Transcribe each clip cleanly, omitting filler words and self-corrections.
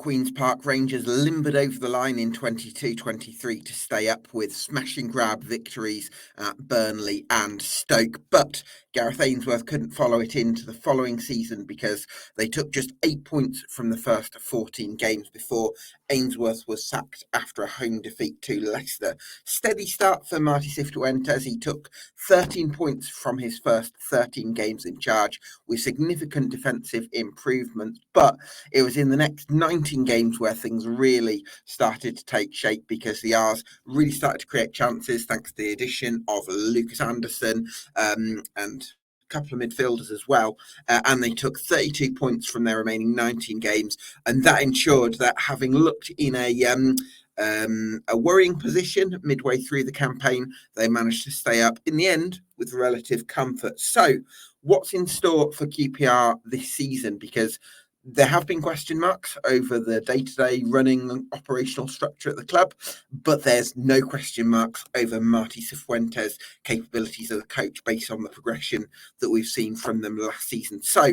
Queen's Park, Rangers limbered over the line in 22-23 to stay up with smash and grab victories at Burnley and Stoke. But Gareth Ainsworth couldn't follow it into the following season because they took just 8 points from the first 14 games before Ainsworth was sacked after a home defeat to Leicester. Steady start for Martí Cifuentes. He took 13 points from his first 13 games in charge with significant defensive improvements, but it was in the next 19 games where things really started to take shape because the R's really started to create chances thanks to the addition of Lucas Anderson and a couple of midfielders as well, and they took 32 points from their remaining 19 games, and that ensured that, having looked in a worrying position midway through the campaign, they managed to stay up in the end with relative comfort. So what's in store for QPR this season? Because there have been question marks over the day-to-day running and operational structure at the club, but there's no question marks over Martí Cifuentes' capabilities as a coach based on the progression that we've seen from them last season. So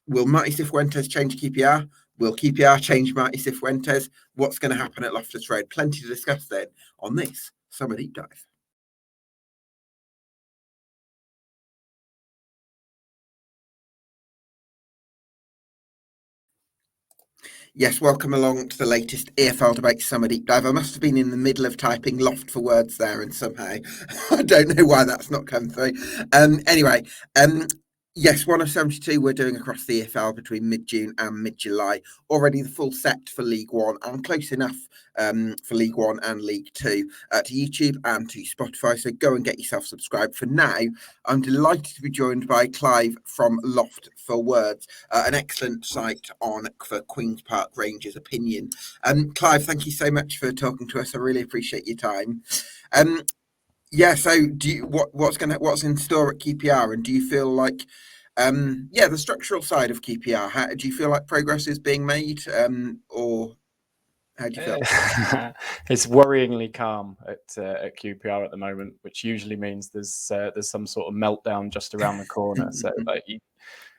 will Martí Cifuentes change QPR? Will QPR change Martí Cifuentes? What's going to happen at Loftus Road? Plenty to discuss then on this Summer Deep Dive. Yes, welcome along to the latest EFL Debate Summer Deep Dive. I must have been in the middle of typing LoftforWords there, and somehow I don't know why that's not come through. Anyway, yes, 1 of 72 we're doing across the EFL between mid-June and mid-July. Already the full set for League One and close enough for League One and League Two to YouTube and to Spotify. So go and get yourself subscribed. For now, I'm delighted to be joined by Clive from LoftforWords, an excellent site for Queen's Park Rangers opinion. Clive, thank you so much for talking to us. I really appreciate your time. Yeah, so do you, what's in store at QPR, and do you feel like the structural side of QPR, do you feel like progress is being made, or how do you feel? It's worryingly calm at QPR at the moment, which usually means there's some sort of meltdown just around the corner. So like, you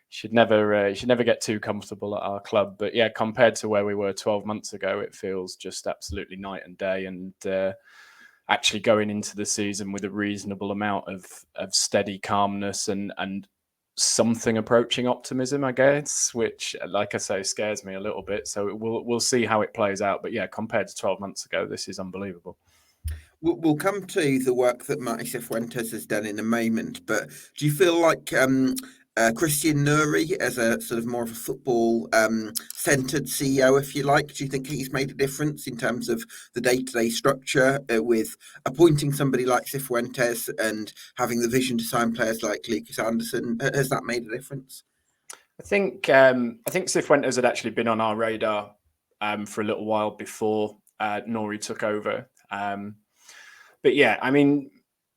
should never get too comfortable at our club. But yeah, compared to where we were 12 months ago, it feels just absolutely night and day. And actually going into the season with a reasonable amount of steady calmness and something approaching optimism, I guess, which, like I say, scares me a little bit. So we'll see how it plays out. But yeah, compared to 12 months ago, this is unbelievable. We'll come to the work that Martí Cifuentes has done in a moment, but do you feel like Christian Nourry, as a sort of more of a football centred CEO, if you like, do you think he's made a difference in terms of the day-to-day structure with appointing somebody like Cifuentes and having the vision to sign players like Lucas Anderson? Has that made a difference? I think Cifuentes had actually been on our radar for a little while before Nourry took over. But yeah, I mean,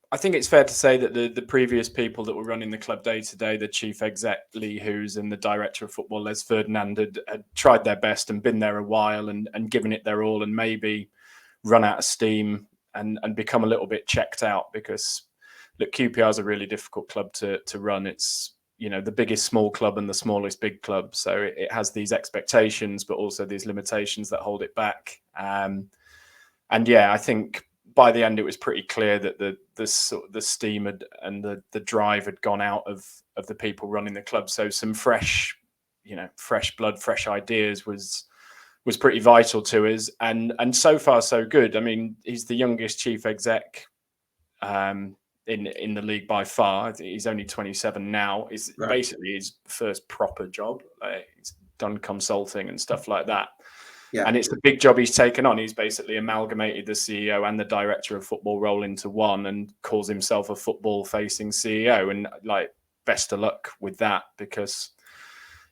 I think it's fair to say that the previous people that were running the club day to day, the chief exec Lee Hughes and the director of football Les Ferdinand, had tried their best and been there a while and given it their all, and maybe run out of steam and become a little bit checked out, because look, QPR is a really difficult club to run. It's, you know, the biggest small club and the smallest big club, so it has these expectations, but also these limitations that hold it back. And yeah, I think by the end, it was pretty clear that the steam and the drive had gone out of the people running the club. So some fresh blood, fresh ideas was pretty vital to us. And so far, so good. I mean, he's the youngest chief exec in the league by far. He's only 27 now. It's basically his first proper job. He's done consulting and stuff like that. Yeah. And it's a big job he's taken on. He's basically amalgamated the CEO and the director of football role into one and calls himself a football-facing CEO. And like, best of luck with that, because,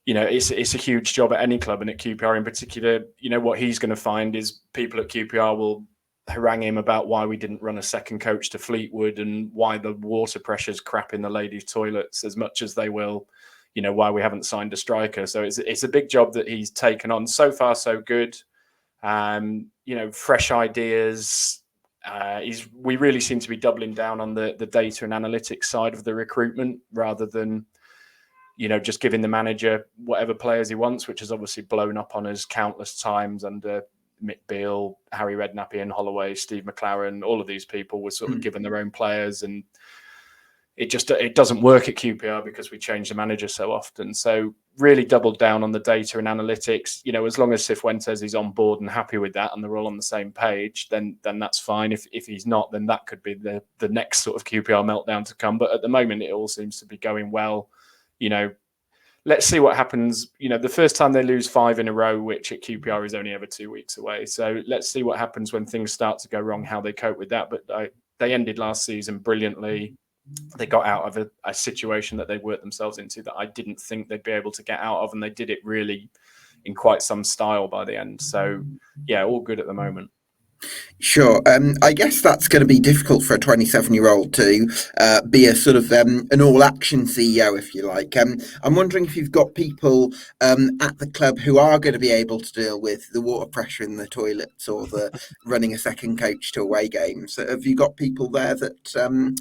you know, it's a huge job at any club, and at QPR in particular. You know, what he's going to find is people at QPR will harangue him about why we didn't run a second coach to Fleetwood and why the water pressure's crap in the ladies' toilets, as much as they will, you know, why we haven't signed a striker. So it's a big job that he's taken on. So far, so good. You know, fresh ideas. We really seem to be doubling down on the data and analytics side of the recruitment, rather than just giving the manager whatever players he wants, which has obviously blown up on us countless times under Mick Beale, Harry Redknapp, Ian Holloway, Steve McLaren. All of these people were sort of given their own players, and it doesn't work at QPR because we change the manager so often. So really doubled down on the data and analytics. As long as Cifuentes is on board and happy with that and they're all on the same page, then that's fine. If he's not, then that could be the next sort of QPR meltdown to come. But at the moment, it all seems to be going well. Let's see what happens. The first time they lose 5 in a row, which at QPR is only ever 2 weeks away. So let's see what happens when things start to go wrong, how they cope with that. But they ended last season brilliantly. They got out of a situation that they worked themselves into that I didn't think they'd be able to get out of. And they did it really in quite some style by the end. So, yeah, all good at the moment. Sure. I guess that's going to be difficult for a 27-year-old to be a sort of an all-action CEO, if you like. I'm wondering if you've got people at the club who are going to be able to deal with the water pressure in the toilets or the running a second coach to away games. Have you got people there that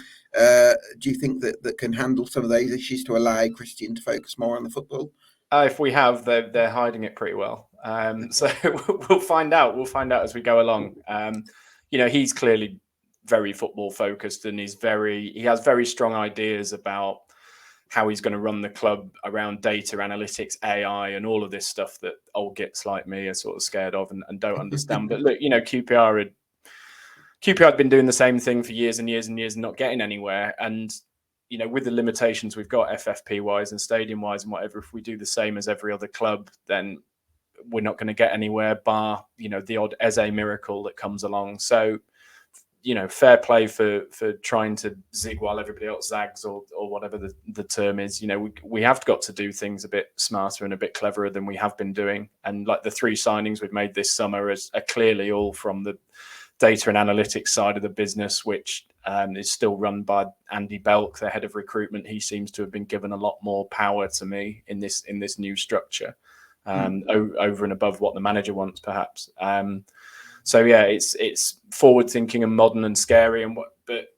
do you think that can handle some of those issues to allow Christian to focus more on the football? If we have, they're hiding it pretty well. So we'll find out. We'll find out as we go along. He's clearly very football focused, and he has very strong ideas about how he's going to run the club around data analytics, AI, and all of this stuff that old gits like me are sort of scared of and don't understand. But look, QPR had been doing the same thing for years and years and years and not getting anywhere. And with the limitations we've got FFP wise and stadium wise and whatever, if we do the same as every other club, then we're not going to get anywhere bar, the odd Eze miracle that comes along. So, fair play for trying to zig while everybody else zags or whatever the term is. We have got to do things a bit smarter and a bit cleverer than we have been doing. And like the 3 signings we've made this summer are clearly all from the data and analytics side of the business, which is still run by Andy Belk, the head of recruitment. He seems to have been given a lot more power to me in this new structure, over and above what the manager wants, perhaps. So yeah, it's forward thinking and modern and scary. But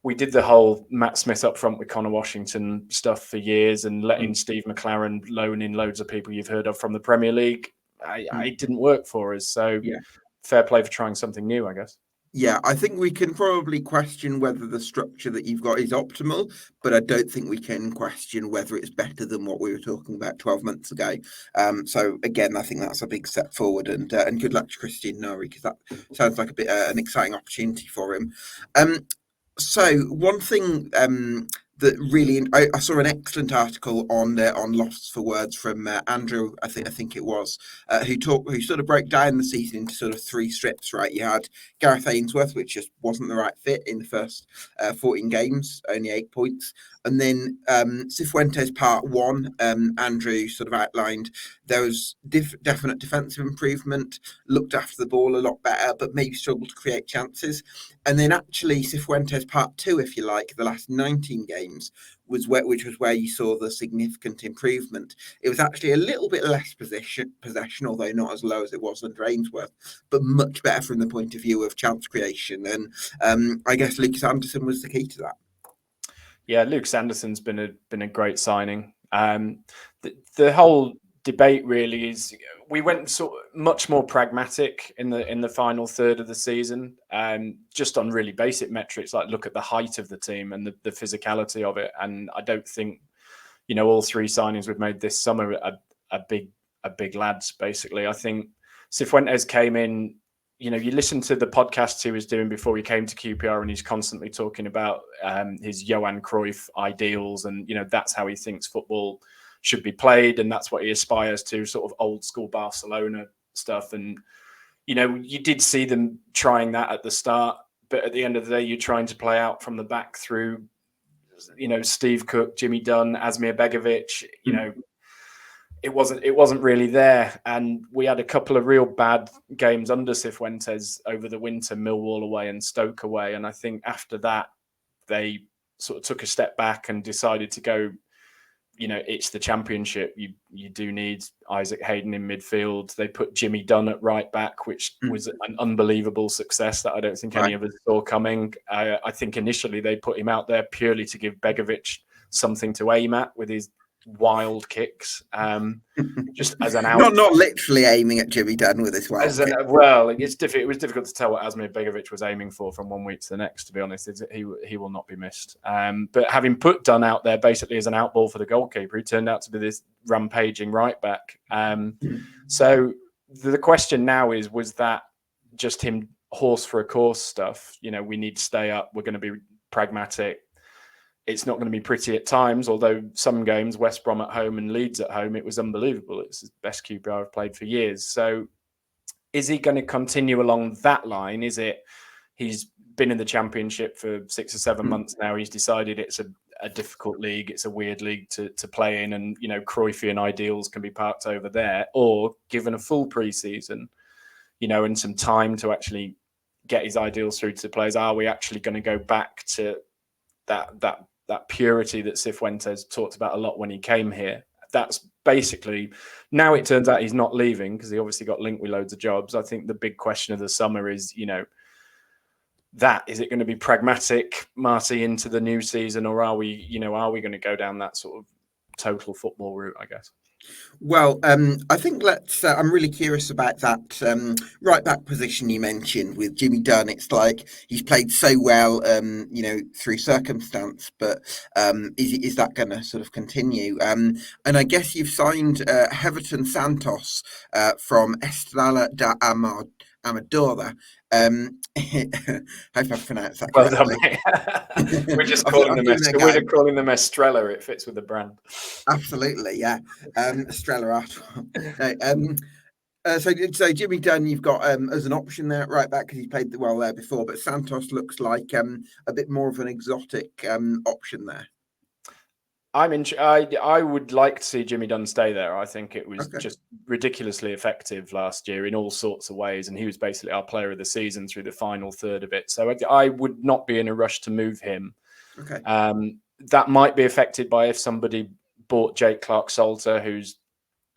we did the whole Matt Smith up front with Connor Washington stuff for years and letting Steve McLaren loan in loads of people you've heard of from the Premier League. It didn't work for us. So yeah. Fair play for trying something new, I guess. Yeah, I think we can probably question whether the structure that you've got is optimal, but I don't think we can question whether it's better than what we were talking about 12 months ago. So again, I think that's a big step forward, and good luck to Christian Nourry, because that sounds like a bit an exciting opportunity for him. So one thing that really, I saw an excellent article on LoftforWords from Andrew, I think it was, who sort of broke down the season into sort of 3 strips. Right, you had Gareth Ainsworth, which just wasn't the right fit in the first 14 games, only 8 points, and then Cifuentes part 1. Andrew sort of outlined there was definite defensive improvement, looked after the ball a lot better, but maybe struggled to create chances. And then actually Cifuentes part 2, if you like, the last 19 games which was where you saw the significant improvement. It was actually a little bit less possession, although not as low as it was under Ainsworth, but much better from the point of view of chance creation. And I guess Lucas Anderson was the key to that. Yeah, Lucas Anderson's been a great signing. The whole debate really is we went sort of much more pragmatic in the final third of the season, just on really basic metrics like look at the height of the team and the physicality of it. And I don't think all 3 signings we've made this summer are big lads. Basically, I think Cifuentes came in. You listen to the podcasts he was doing before he came to QPR, and he's constantly talking about his Johan Cruyff ideals, and that's how he thinks football should be played, and that's what he aspires to, sort of old school Barcelona stuff. And you did see them trying that at the start, but at the end of the day, you're trying to play out from the back through Steve Cook, Jimmy Dunn, Asmir Begovic. It wasn't really there, and we had a couple of real bad games under Cifuentes over the winter, Millwall away and Stoke away, and I think after that they sort of took a step back and decided to go, it's the Championship. You do need Isaac Hayden in midfield. They put Jimmy Dunn at right back, which was an unbelievable success that I don't think any of us saw coming. I think initially they put him out there purely to give Begovic something to aim at with his wild kicks. Just as an out, not literally aiming at Jimmy Dunn with this wild kick. Well, it was difficult to tell what Asmir Begovic was aiming for from 1 week to the next. To be honest, he will not be missed. But having put Dunn out there basically as an outball for the goalkeeper, he turned out to be this rampaging right back. So the question now is: was that just him horse for a course stuff? We need to stay up. We're going to be pragmatic. It's not going to be pretty at times, although some games, West Brom at home and Leeds at home, it was unbelievable. It's the best QPR I've played for years. So is he going to continue along that line? Is it he's been in the Championship for 6 or 7 months now. He's decided it's a difficult league. It's a weird league to play in. And, Cruyffian ideals can be parked over there. Or given a full pre-season, and some time to actually get his ideals through to the players, are we actually going to go back to that purity that Cifuentes talked about a lot when he came here? That's basically, now it turns out he's not leaving because he obviously got linked with loads of jobs. I think the big question of the summer is, is it going to be pragmatic, Marty, into the new season, or are we going to go down that sort of total football route, I guess? Well, I think I'm really curious about that right back position you mentioned with Jimmy Dunn. It's like he's played so well, through circumstance, but is that going to sort of continue? And I guess you've signed Heverton Santos from Estrela da Amadora. Hope I've pronounced that correctly. Well done, we're just calling them Estrella. It fits with the brand. Absolutely, yeah. Estrella. So Jimmy Dunn, you've got as an option there at right back because he played well there before, but Santos looks like a bit more of an exotic option there. I would like to see Jimmy Dunn stay there. I think it was just ridiculously effective last year in all sorts of ways, and he was basically our player of the season through the final third of it. So I would not be in a rush to move him. Okay. That might be affected by if somebody bought Jake Clark-Salter, who's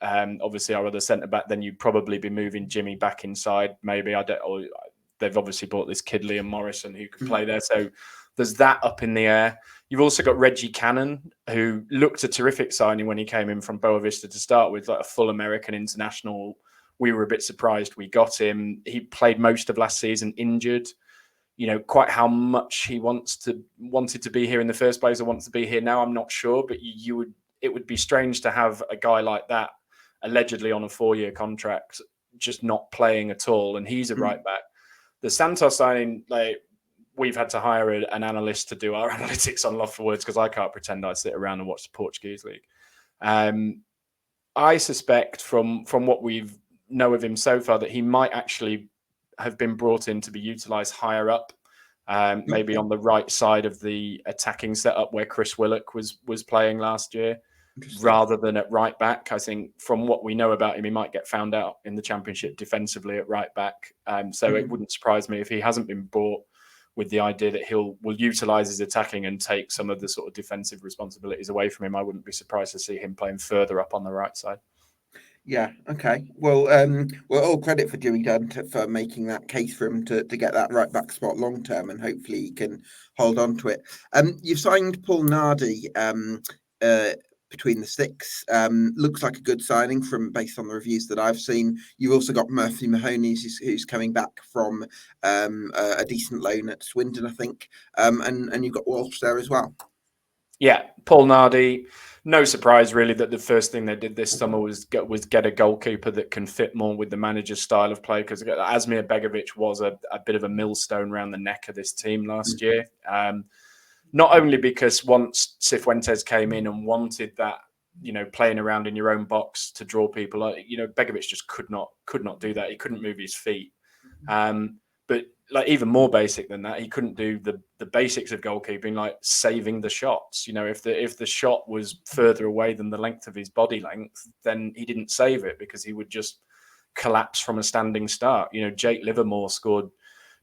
obviously our other centre back. Then you'd probably be moving Jimmy back inside. Maybe they've obviously bought this kid Liam Morrison who could play there. So there's that up in the air. You've also got Reggie Cannon, who looked a terrific signing when he came in from Boa Vista to start with, like a full American international. We were a bit surprised we got him. He played most of last season injured. Quite how much he wanted to be here in the first place or wants to be here now, I'm not sure. But it would be strange to have a guy like that, allegedly on a 4-year contract, just not playing at all. And he's a right back. The Santos signing, we've had to hire an analyst to do our analytics on LoftforWords because I can't pretend I sit around and watch the Portuguese league. I suspect from what we know of him so far that he might actually have been brought in to be utilised higher up, maybe on the right side of the attacking setup where Chris Willock was playing last year, rather than at right back. I think from what we know about him, he might get found out in the Championship defensively at right back. So it wouldn't surprise me if he hasn't been bought with the idea that will utilise his attacking and take some of the sort of defensive responsibilities away from him. I wouldn't be surprised to see him playing further up on the right side. Yeah. Okay. Well, all credit for Jimmy Dunn for making that case for him to get that right back spot long term, and hopefully he can hold on to it. You've signed Paul Nardi between the sticks. Looks like a good signing based on the reviews that I've seen. You've also got Murphy Mahoney, who's coming back from a decent loan at Swindon, I think, and you've got Walsh there as well. Yeah, Paul Nardi. No surprise, really, that the first thing they did this summer was get a goalkeeper that can fit more with the manager's style of play, because Asmir Begovic was a bit of a millstone around the neck of this team last year. Not only because once Cifuentes came in and wanted that, playing around in your own box to draw people, Begovic just could not do that. He couldn't move his feet. But even more basic than that, he couldn't do the basics of goalkeeping, like saving the shots. If the shot was further away than the length of his body length, then he didn't save it because he would just collapse from a standing start. Jake Livermore scored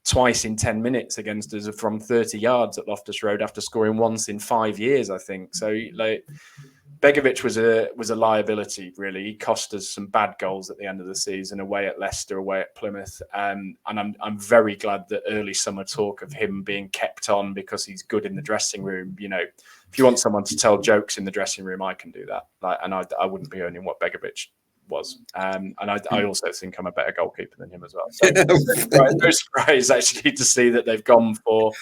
twice in 10 minutes against us from 30 yards at Loftus Road after scoring once in 5 years, I think. So Begovic was a liability, really. He cost us some bad goals at the end of the season, away at Leicester, away at Plymouth, and I'm very glad that early summer talk of him being kept on because he's good in the dressing room. You know, if you want someone to tell jokes in the dressing room, I can do that. And I wouldn't be earning what Begovic was, and I also think I'm a better goalkeeper than him as well. So no surprise actually to see that they've gone for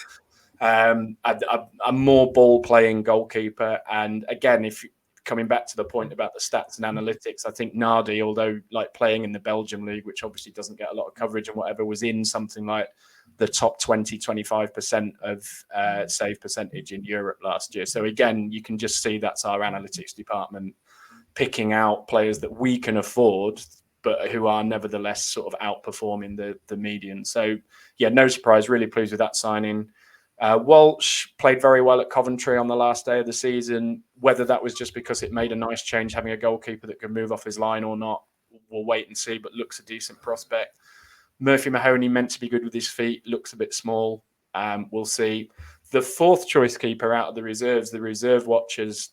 a more ball playing goalkeeper. And again, if coming back to the point about the stats and analytics, I think Nardi, although like playing in the Belgium league, which obviously doesn't get a lot of coverage and whatever, was in something like the top 20-25% of save percentage in Europe last year. So again, you can just see that's our analytics department picking out players that we can afford, but who are nevertheless sort of outperforming the median. So yeah, no surprise, really pleased with that signing. Walsh played very well at Coventry on the last day of the season. Whether that was just because it made a nice change having a goalkeeper that could move off his line or not, we'll wait and see, but looks a decent prospect. Murphy Mahoney meant to be good with his feet, looks a bit small. We'll see. The fourth choice keeper out of the reserve watchers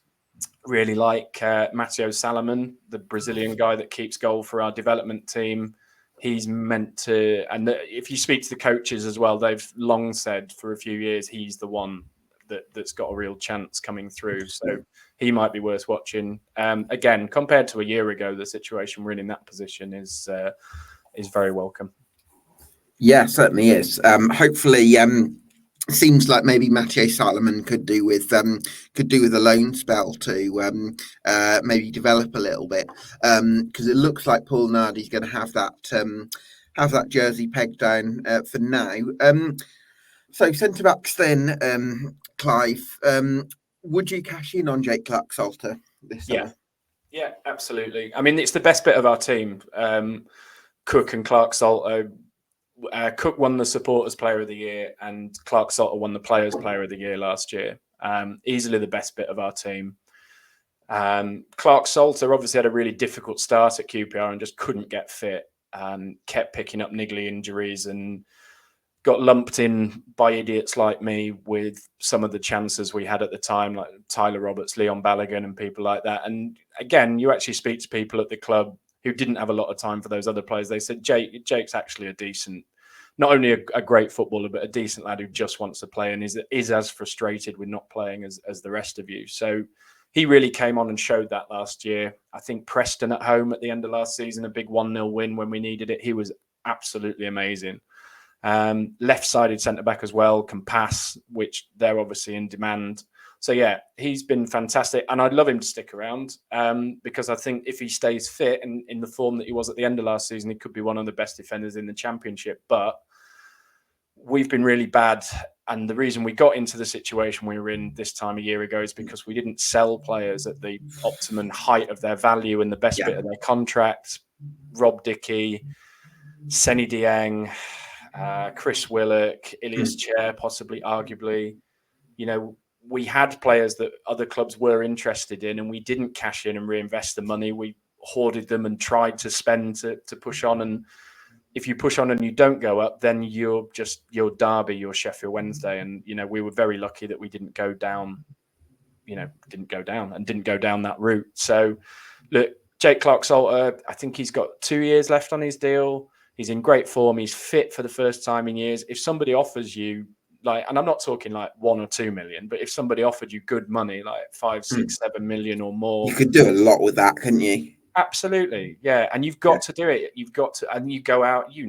really like Matteo Salomon, the Brazilian guy that keeps goal for our development team. He's meant to, and if you speak to the coaches as well, they've long said for a few years he's the one that's got a real chance coming through. So he might be worth watching. Again, compared to a year ago, the situation we're in that position is very welcome. Yeah, certainly is. Hopefully, seems like maybe Mathieu Salomon could do with a loan spell to maybe develop a little bit, because it looks like Paul Nardi's going to have that jersey pegged down for now. So centre backs then, Clive. Would you cash in on Jake Clarke-Salter this summer? Yeah, absolutely. I mean, it's the best bit of our team. Cook and Clarke-Salter. Cook won the Supporters Player of the Year, and Clarke-Salter won the Players Player of the Year last year. Easily the best bit of our team. Clarke-Salter obviously had a really difficult start at QPR and just couldn't get fit. Kept picking up niggly injuries and got lumped in by idiots like me with some of the chances we had at the time, like Tyler Roberts, Leon Balogun, and people like that. And again, you actually speak to people at the club who didn't have a lot of time for those other players. They said, Jake's actually a decent, not only a great footballer, but a decent lad who just wants to play and is as frustrated with not playing as the rest of you. So he really came on and showed that last year. I think Preston at home at the end of last season, a big 1-0 win when we needed it. He was absolutely amazing. Left-sided centre-back as well, can pass, which they're obviously in demand. So yeah, he's been fantastic, and I'd love him to stick around because I think if he stays fit and in the form that he was at the end of last season, he could be one of the best defenders in the Championship. But we've been really bad, and the reason we got into the situation we were in this time a year ago is because we didn't sell players at the optimum height of their value and the best bit of their contract. Rob Dickey, Seny Dieng, Chris Willock, Ilias Chair, possibly, arguably. You know, we had players that other clubs were interested in, and we didn't cash in and reinvest the money. We hoarded them and tried to spend to push on. And if you push on and you don't go up, then you're Derby, you're Sheffield Wednesday. And, you know, we were very lucky that we didn't go down that route. So, look, Jake Clarke-Salter, I think he's got 2 years left on his deal. He's in great form. He's fit for the first time in years. If somebody offers you, like, and I'm not talking like 1 or 2 million, but if somebody offered you good money, like 5, 6, 7 million or more, you could do a lot with that, couldn't you? Absolutely, yeah. And you've got to do it. You've got to, and you go out. You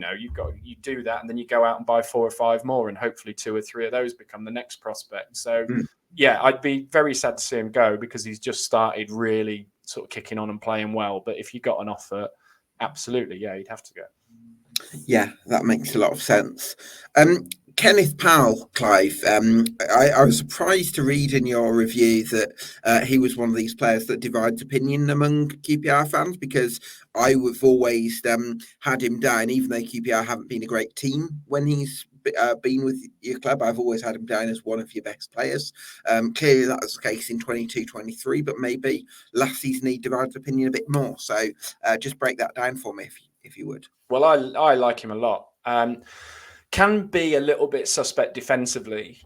do that, and then you go out and buy 4 or 5 more, and hopefully 2 or 3 of those become the next prospect. So, yeah, I'd be very sad to see him go because he's just started really sort of kicking on and playing well. But if you got an offer, absolutely, yeah, he'd have to go. Yeah, that makes a lot of sense. Kenneth Powell, Clive, I was surprised to read in your review that he was one of these players that divides opinion among QPR fans, because I've always had him down, even though QPR haven't been a great team when he's been with your club. I've always had him down as one of your best players. Clearly that was the case in 22-23, but maybe last season he divided opinion a bit more. So just break that down for me if you would. Well, I like him a lot. Can be a little bit suspect defensively,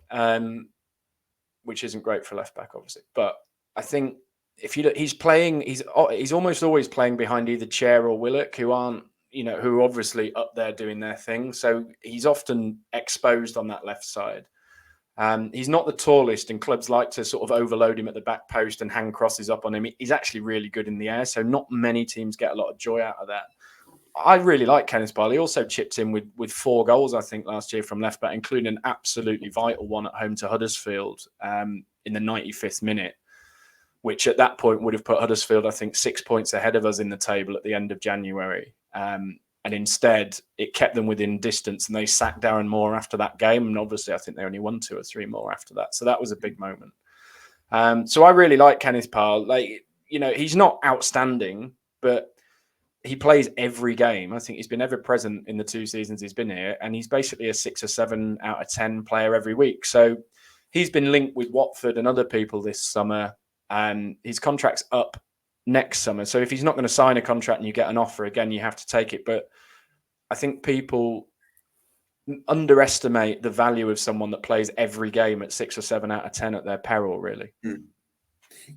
which isn't great for left back, obviously. But I think if you look, he's almost always playing behind either Chair or Willock, who aren't, who are obviously up there doing their thing. So he's often exposed on that left side. He's not the tallest, and clubs like to sort of overload him at the back post and hang crosses up on him. He's actually really good in the air, so not many teams get a lot of joy out of that. I really like Kenneth Bale. He also chipped in with 4 goals, I think, last year from left back, including an absolutely vital one at home to Huddersfield in the 95th minute, which at that point would have put Huddersfield, I think, 6 points ahead of us in the table at the end of January. And instead, it kept them within distance, and they sacked Darren Moore after that game. And obviously, I think they only won 2 or 3 more after that. So that was a big moment. So I really like Kenneth Bale. He's not outstanding, but he plays every game. I think he's been ever present in the 2 seasons he's been here, and he's basically a 6 or 7 out of 10 player every week. So he's been linked with Watford and other people this summer, and his contract's up next summer. So if he's not going to sign a contract and you get an offer again, you have to take it. But I think people underestimate the value of someone that plays every game at 6 or 7 out of 10 at their peril, really.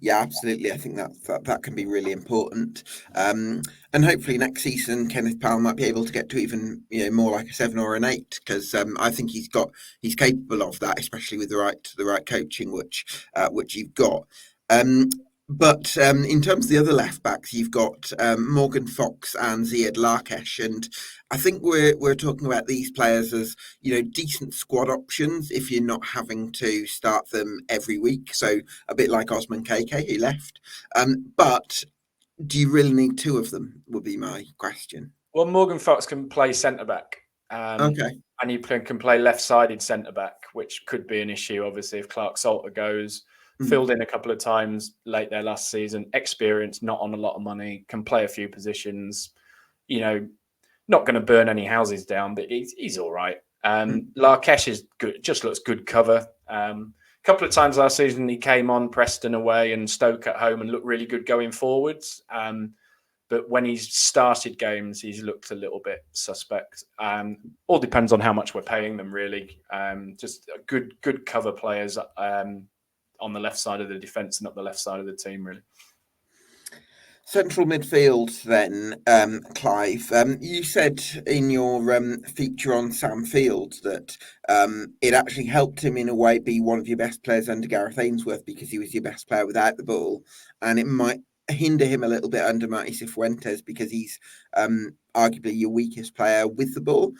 Yeah, absolutely. I think that can be really important. And hopefully next season, Kenneth Bale might be able to get to even more like a 7 or an 8, because I think he's capable of that, especially with the right coaching, which you've got. But in terms of the other left backs, you've got Morgan Fox and Ziad Larkesh, and I think we're talking about these players as decent squad options if you're not having to start them every week. So a bit like Osman KK, who left. But do you really need 2 of them? Would be my question. Well, Morgan Fox can play centre back. Okay. And he can play left-sided centre back, which could be an issue, obviously, if Clark Salter goes. Filled in a couple of times late there last season. Experience, not on a lot of money. Can play a few positions. Not going to burn any houses down, but he's all right. Larkesh is good. Just looks good cover. A couple of times last season he came on Preston away and Stoke at home and looked really good going forwards. But when he's started games, he's looked a little bit suspect. All depends on how much we're paying them, really. Just good cover players on the left side of the defence and up the left side of the team, really. Central midfield then, Clive. You said in your feature on Sam Field that it actually helped him in a way be one of your best players under Gareth Ainsworth because he was your best player without the ball, and it might hinder him a little bit under Martí Cifuentes because he's arguably your weakest player with the ball.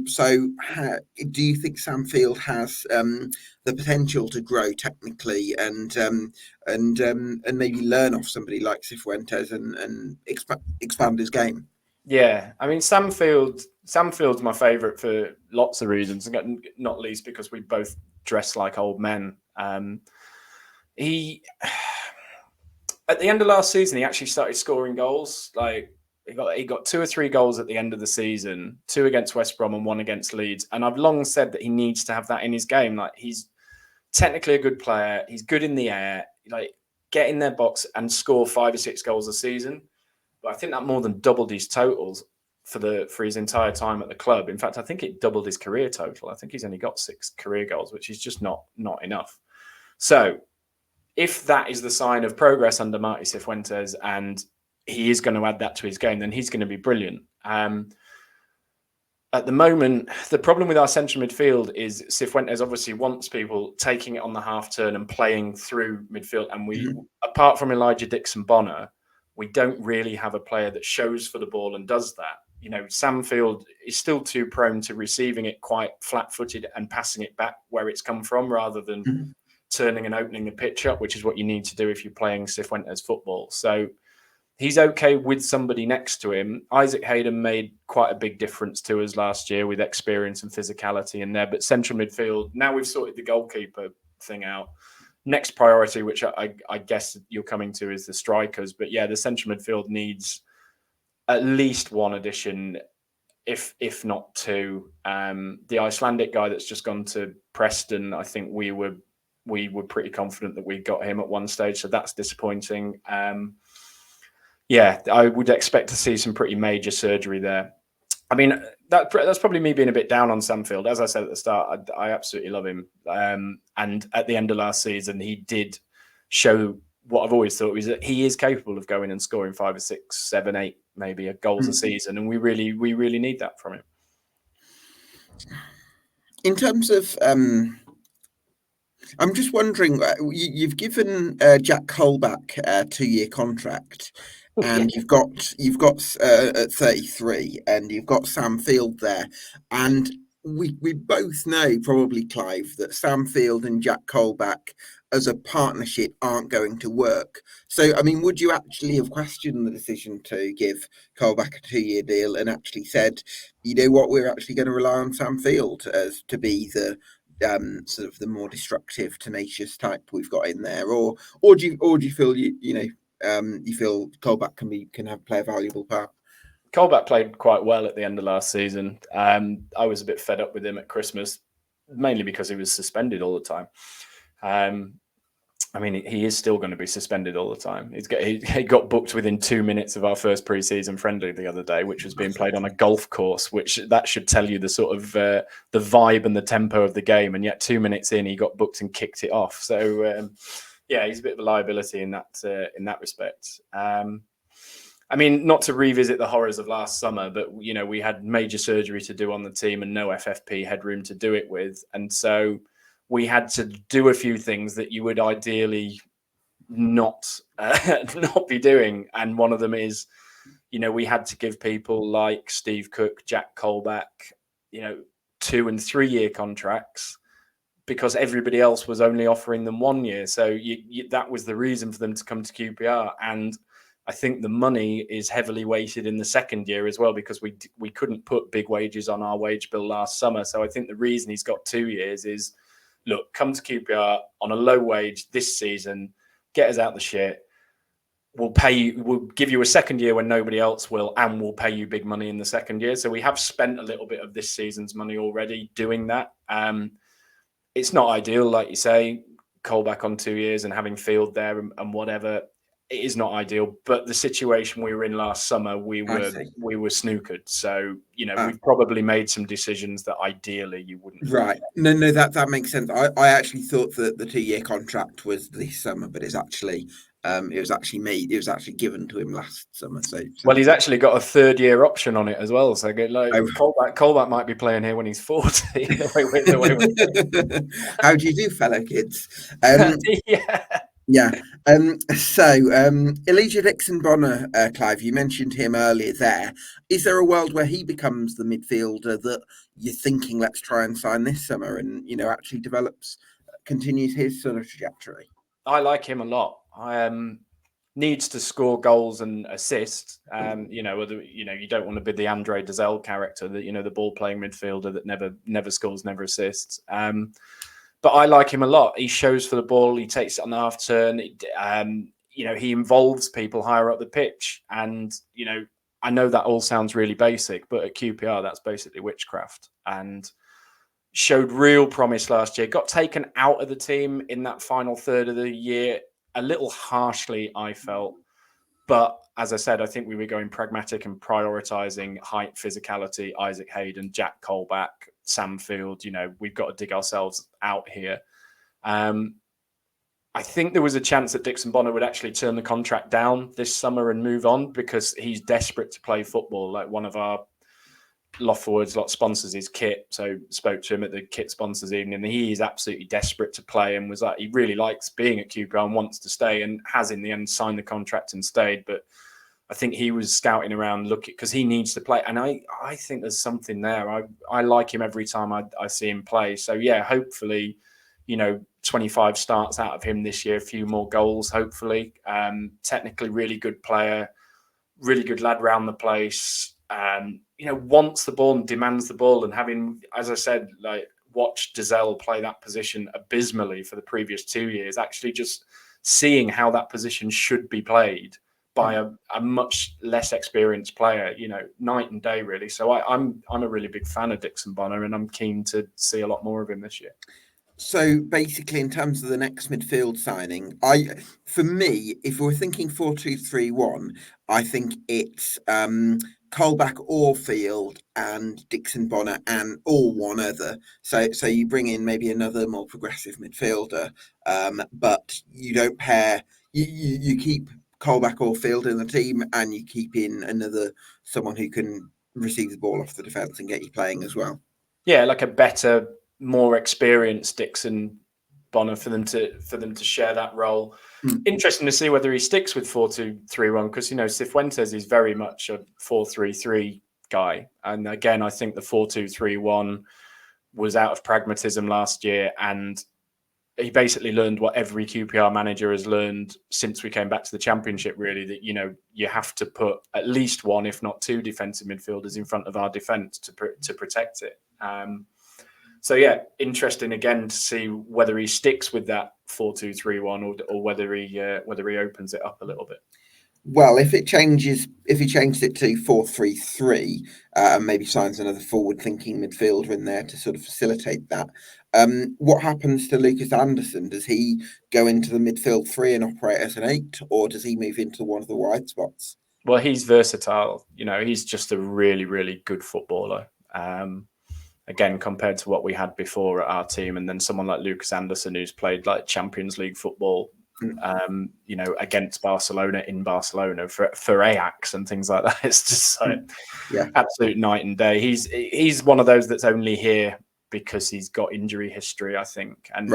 So do you think Sam Field has the potential to grow technically and maybe learn off somebody like Cifuentes and expand his game? Yeah, I mean, Sam Field's my favourite for lots of reasons, not least because we both dress like old men. He at the end of last season, he actually started scoring goals. Like he got 2 or 3 goals at the end of the season, 2 against West Brom and 1 against Leeds. And I've long said that he needs to have that in his game. Like he's technically a good player. He's good in the air. Like get in their box and score 5 or 6 goals a season. But I think that more than doubled his totals for his entire time at the club. In fact, I think it doubled his career total. I think he's only got 6 career goals, which is just not enough. So if that is the sign of progress under Martí Cifuentes and he is going to add that to his game, then he's going to be brilliant. At the moment, the problem with our central midfield is Cifuentes obviously wants people taking it on the half turn and playing through midfield. And we, apart from Elijah Dixon-Bonner, we don't really have a player that shows for the ball and does that. Sam Field is still too prone to receiving it quite flat-footed and passing it back where it's come from rather than turning and opening the pitch up, which is what you need to do if you're playing Cifuentes football. So he's okay with somebody next to him. Isaac Hayden made quite a big difference to us last year with experience and physicality in there. But central midfield, now we've sorted the goalkeeper thing out. Next priority, which I guess you're coming to, is the strikers. But yeah, the central midfield needs at least 1 addition, if not 2. The Icelandic guy that's just gone to Preston, I think we were pretty confident that we got him at one stage, so that's disappointing. Yeah, I would expect to see some pretty major surgery there. I mean, that's probably me being a bit down on Sam Field. As I said at the start, I absolutely love him. And at the end of last season, he did show what I've always thought was that he is capable of going and scoring 5 or 6, 7, 8, maybe goals a season, and we really need that from him. In terms of, I'm just wondering, you've given Jack Colback a 2-year contract, and you've got at 33, and you've got Sam Field there, and we both know, probably Clive, that Sam Field and Jack Colback as a partnership aren't going to work. So, I mean, would you actually have questioned the decision to give Colback a 2-year deal and actually said, you know what, we're actually going to rely on Sam Field as to be the sort of the more destructive, tenacious type we've got in there, or do you feel you feel Colback can play a valuable part? Colback played quite well at the end of last season. I was a bit fed up with him at Christmas, mainly because he was suspended all the time. I mean, he is still going to be suspended all the time. He got booked within 2 minutes of our first pre-season friendly the other day, which was being played on a golf course, which that should tell you the sort of the vibe and the tempo of the game. And yet 2 minutes in, he got booked and kicked it off. So, yeah, he's a bit of a liability in that respect. I mean, not to revisit the horrors of last summer, but, you know, we had major surgery to do on the team and no FFP headroom to do it with. And so we had to do a few things that you would ideally not be doing. And one of them is, you know, we had to give people like Steve Cook, Jack Colback, you know, 2 and 3 year contracts because everybody else was only offering them 1 year. So that was the reason for them to come to QPR. And I think the money is heavily weighted in the second year as well, because we couldn't put big wages on our wage bill last summer. So I think the reason he's got 2 years is, look, come to QPR on a low wage this season, get us out the shit. We'll pay you, we'll give you a second year when nobody else will, and we'll pay you big money in the second year. So we have spent a little bit of this season's money already doing that. It's not ideal, like you say, Colback on 2 years and having Field there and whatever. It is not ideal, but the situation we were in last summer, we were snookered. So, you know, we've probably made some decisions that ideally you wouldn't. Right. No, that makes sense. I actually thought that the 2 year contract was this summer, but it was actually given to him last summer. So well, he's actually got a 3rd year option on it as well. So Colback might be playing here when he's 40. How do you do, fellow kids? Yeah. Yeah. So Elijah Dixon-Bonner, Clive, you mentioned him earlier there. Is there a world where he becomes the midfielder that you're thinking, let's try and sign this summer, and, you know, actually continues his sort of trajectory? I like him a lot. Needs to score goals and assist. You don't want to be the Andre Dazelle character, that, you know, the ball playing midfielder that never scores, never assists. But I like him a lot. He shows for the ball. He takes it on the half turn. You know, he involves people higher up the pitch. And, you know, I know that all sounds really basic, but at QPR, that's basically witchcraft. And showed real promise last year. Got taken out of the team in that final third of the year a little harshly, I felt. But as I said, I think we were going pragmatic and prioritising height, physicality, Isaac Hayden, Jack Colback, Sam Field. You know, we've got to dig ourselves out here. I think there was a chance that Dixon-Bonner would actually turn the contract down this summer and move on because he's desperate to play football. Like, one of our LoftforWords sponsors his kit, so spoke to him at the kit sponsors evening, and he is absolutely desperate to play and was like, he really likes being at QPR and wants to stay, and has in the end signed the contract and stayed. But I think he was scouting around looking because he needs to play, and I think there's something there. I like him every time I see him play. So yeah, hopefully, you know, 25 starts out of him this year, a few more goals, hopefully. Technically really good player, really good lad round the place. You know, wants the ball and demands the ball, and having, as I said, like, watched Dazelle play that position abysmally for the previous 2 years, actually just seeing how that position should be played by a much less experienced player, you know, night and day, really. So I'm a really big fan of Dixon-Bonner, and I'm keen to see a lot more of him this year. So basically, in terms of the next midfield signing, for me, if we're thinking 4-2-3-1, I think it's Colback or Field and Dixon-Bonner and or one other. So you bring in maybe another more progressive midfielder, but you don't pair, you keep Colback or Field in the team, and you keep in someone who can receive the ball off the defence and get you playing as well. Yeah, like a better, more experienced Dixon Bonner for them to share that role. Interesting to see whether he sticks with 4-2-3-1, because Cifuentes is very much a 4-3-3 guy, and again I think the 4-2-3-1 was out of pragmatism last year, and he basically learned what every QPR manager has learned since we came back to the Championship, really, that you have to put at least one, if not two, defensive midfielders in front of our defence to protect it. So yeah, interesting again to see whether he sticks with that 4-2-3-1 or whether he opens it up a little bit. Well, if he changes it to 4-3-3, and maybe signs another forward-thinking midfielder in there to sort of facilitate that, what happens to Lucas Anderson? Does he go into the midfield three and operate as an 8, or does he move into one of the wide spots? Well, he's versatile. He's just a really, really good footballer. Again, compared to what we had before at our team, and then someone like Lucas Anderson, who's played like Champions League football, against Barcelona in Barcelona for Ajax and things like that. It's just like absolute night and day. He's one of those that's only here because he's got injury history, I think, and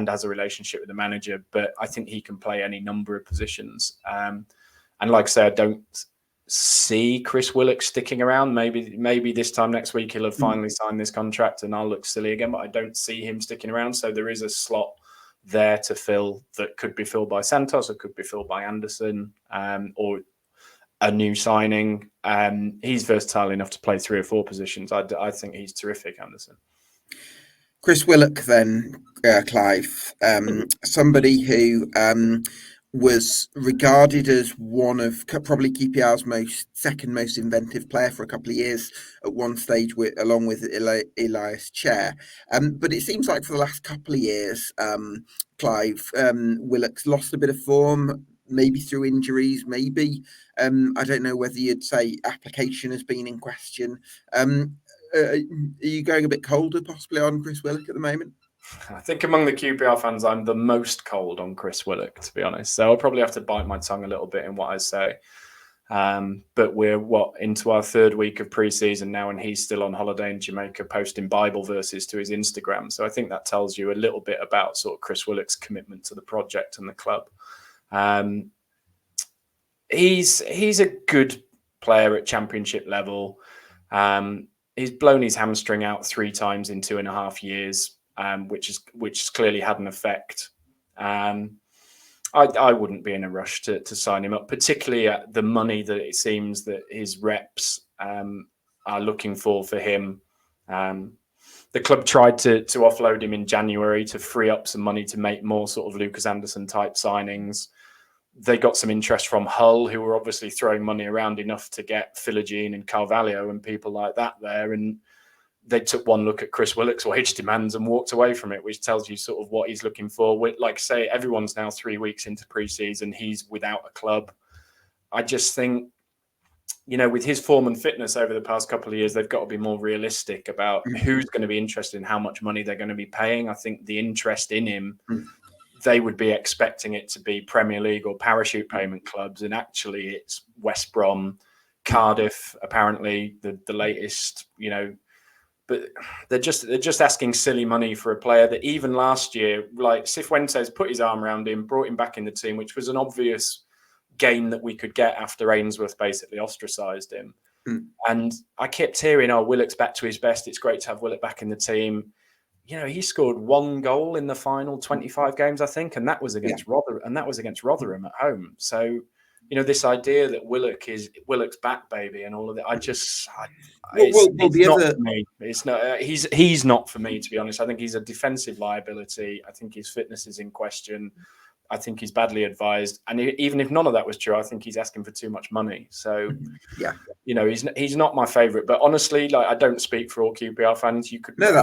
has a relationship with the manager. But I think he can play any number of positions. And like I say, I don't see Chris Willock sticking around. Maybe this time next week he'll have finally signed this contract and I'll look silly again, but I don't see him sticking around. So there is a slot there to fill that could be filled by Santos or could be filled by Anderson, or a new signing. He's versatile enough to play 3 or 4 positions. I think he's terrific, Anderson. Chris Willock then, Clive, somebody who was regarded as one of probably QPR's second most inventive player for a couple of years at one stage, along with Elias Chair. But it seems like for the last couple of years, Clive, Willock's lost a bit of form, maybe through injuries, maybe. I don't know whether you'd say application has been in question. Are you going a bit colder possibly on Chris Willock at the moment? I think among the QPR fans, I'm the most cold on Chris Willock, to be honest. So I'll probably have to bite my tongue a little bit in what I say. But we're into our 3rd week of pre-season now, and he's still on holiday in Jamaica posting Bible verses to his Instagram. So I think that tells you a little bit about sort of Chris Willock's commitment to the project and the club. He's a good player at Championship level. He's blown his hamstring out 3 times in 2.5 years. Which has clearly had an effect. I wouldn't be in a rush to sign him up, particularly at the money that it seems that his reps are looking for him. The club tried to offload him in January to free up some money to make more sort of Lucas Anderson type signings. They got some interest from Hull, who were obviously throwing money around enough to get Philogene and Carvalho and people like that there. And they took one look at Chris Willock's wage demands and walked away from it, which tells you sort of what he's looking for. Like I say, everyone's now 3 weeks into pre-season. He's without a club. I just think, with his form and fitness over the past couple of years, they've got to be more realistic about who's going to be interested in how much money they're going to be paying. I think the interest in him, they would be expecting it to be Premier League or parachute payment clubs. And actually it's West Brom, Cardiff, apparently the latest, but they're just asking silly money for a player that even last year, like Cifuentes put his arm around him, brought him back in the team, which was an obvious gain that we could get after Ainsworth basically ostracised him. And I kept hearing, Willock's back to his best. It's great to have Willock back in the team. He scored 1 goal in the final 25 games, I think, and that was against Rotherham at home. So, this idea that Willock's back, baby, and all of that. Not for me. It's not. He's not for me, to be honest. I think he's a defensive liability. I think his fitness is in question. I think he's badly advised, and even if none of that was true, I think he's asking for too much money. So, he's not my favourite. But honestly, I don't speak for all QPR fans. You could get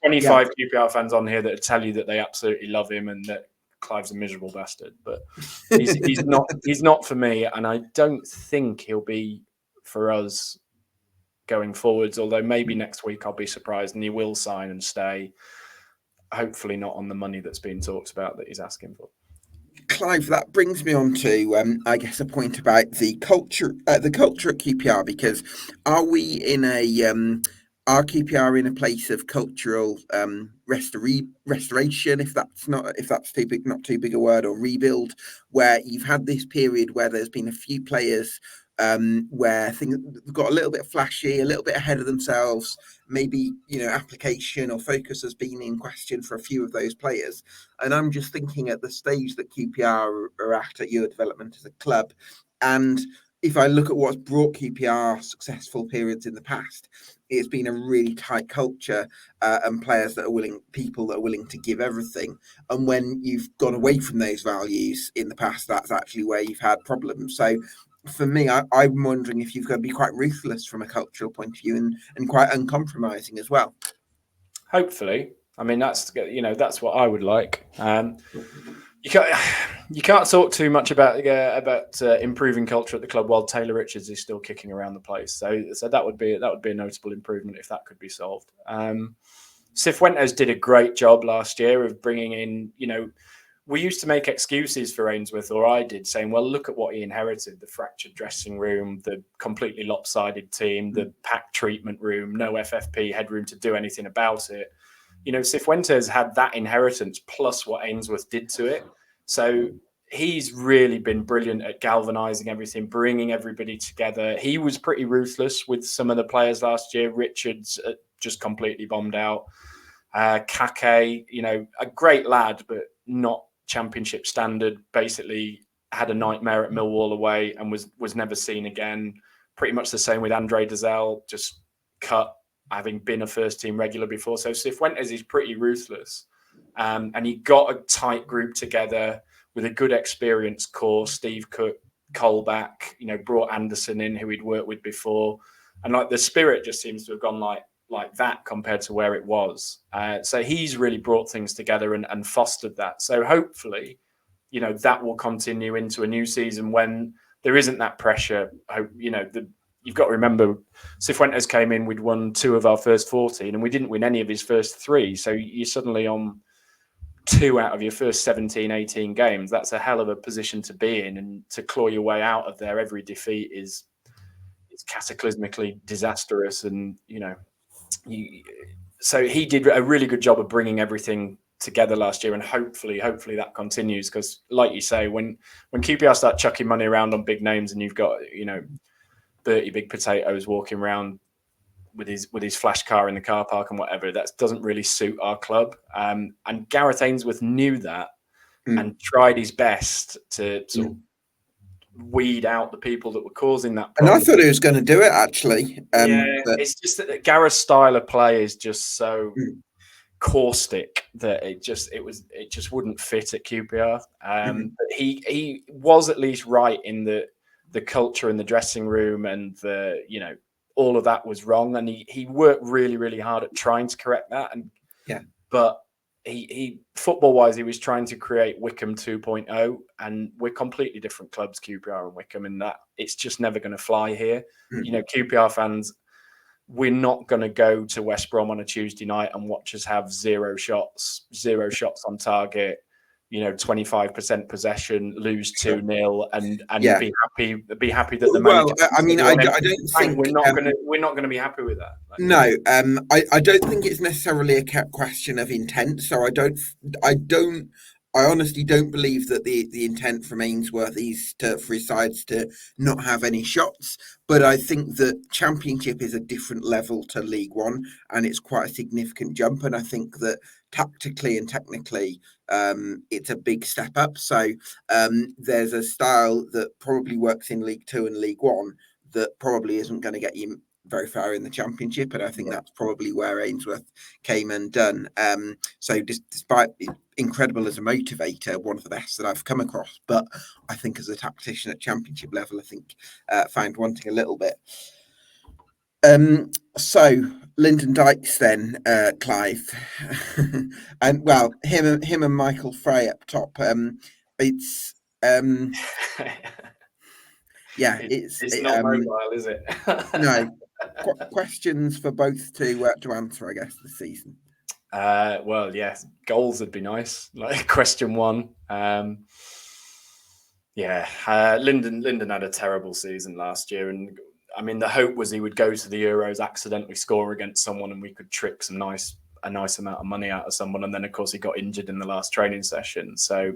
25 QPR fans on here that tell you that they absolutely love him and that Clive's a miserable bastard, but he's not for me, and I don't think he'll be for us going forwards, although maybe next week I'll be surprised and he will sign and stay, hopefully not on the money that's being talked about that he's asking for. Clive, that brings me on to, I guess, a point about the culture at QPR. Because are we in are QPR in a place of cultural restoration, if that's not too big a word, or rebuild, where you've had this period where there's been a few players where things got a little bit flashy, a little bit ahead of themselves. Maybe, application or focus has been in question for a few of those players. And I'm just thinking at the stage that QPR are at your development as a club. And if I look at what's brought QPR successful periods in the past, it's been a really tight culture and people that are willing to give everything. And when you've gone away from those values in the past, that's actually where you've had problems. So for me, I'm wondering if you've got to be quite ruthless from a cultural point of view and quite uncompromising as well. Hopefully. I mean, that's what I would like. You can't talk too much about improving culture at the club while Taylor Richards is still kicking around the place. So that would be a notable improvement if that could be solved. Cifuentes did a great job last year of bringing in, we used to make excuses for Ainsworth, or I did, saying, well, look at what he inherited: the fractured dressing room, the completely lopsided team, the packed treatment room, no FFP headroom to do anything about it. Cifuentes had that inheritance plus what Ainsworth did to it. So he's really been brilliant at galvanizing everything, bringing everybody together. He was pretty ruthless with some of the players last year. Richards just completely bombed out. Kake, a great lad, but not championship standard. Basically had a nightmare at Millwall away and was never seen again. Pretty much the same with Andre Dazelle, just cut, having been a first team regular before. So Cifuentes is pretty ruthless. And he got a tight group together with a good experienced core: Steve Cook, Colback, brought Anderson in, who he'd worked with before. And the spirit just seems to have gone like that compared to where it was. So he's really brought things together and fostered that. So hopefully, that will continue into a new season when there isn't that pressure. You've got to remember, Cifuentes came in, we'd won 2 of our first 14, and we didn't win any of his first 3. So you're suddenly on 2 out of your first 17, 18 games. That's a hell of a position to be in, and to claw your way out of there. Every defeat is cataclysmically disastrous, and so he did a really good job of bringing everything together last year, and hopefully that continues, because like you say, when QPR start chucking money around on big names and you've got 30 big potatoes walking around with his flash car in the car park and whatever, that doesn't really suit our club. And Gareth Ainsworth knew that and tried his best to sort of weed out the people that were causing that problem. And I thought he was going to do it, actually. But it's just that Gareth's style of play is just so caustic that it just wouldn't fit at QPR. But he was at least right in the culture in the dressing room, and all of that was wrong, and he worked really, really hard at trying to correct that. But he football wise, he was trying to create Wycombe 2.0, and we're completely different clubs, QPR and Wycombe, in that it's just never going to fly here. QPR fans, we're not going to go to West Brom on a Tuesday night and watch us have 0 shots on target, 25% possession, lose 2-0, and be happy that the manager. Well, I mean, I don't think we're not going to be happy with that. No, I don't think it's necessarily a question of intent. So I honestly don't believe that the intent from Ainsworth is for his sides to not have any shots. But I think that Championship is a different level to League One, and it's quite a significant jump. And I think that tactically and technically, it's a big step up. So there's a style that probably works in League Two and League One that probably isn't going to get you very far in the Championship, and I think that's probably where Ainsworth came undone. So despite incredible as a motivator, one of the best that I've come across, but I think as a tactician at Championship level, I think found wanting a little bit. So Lyndon Dykes then, Clive, and well, him and Michael Frey up top. It's it's not mobile, is it? No. Questions for both to answer, I guess, this season. Well, yes, goals would be nice. Like question 1. Yeah, Linden had a terrible season last year, and I mean the hope was he would go to the Euros, accidentally score against someone, and we could trick a nice amount of money out of someone. And then of course he got injured in the last training session. So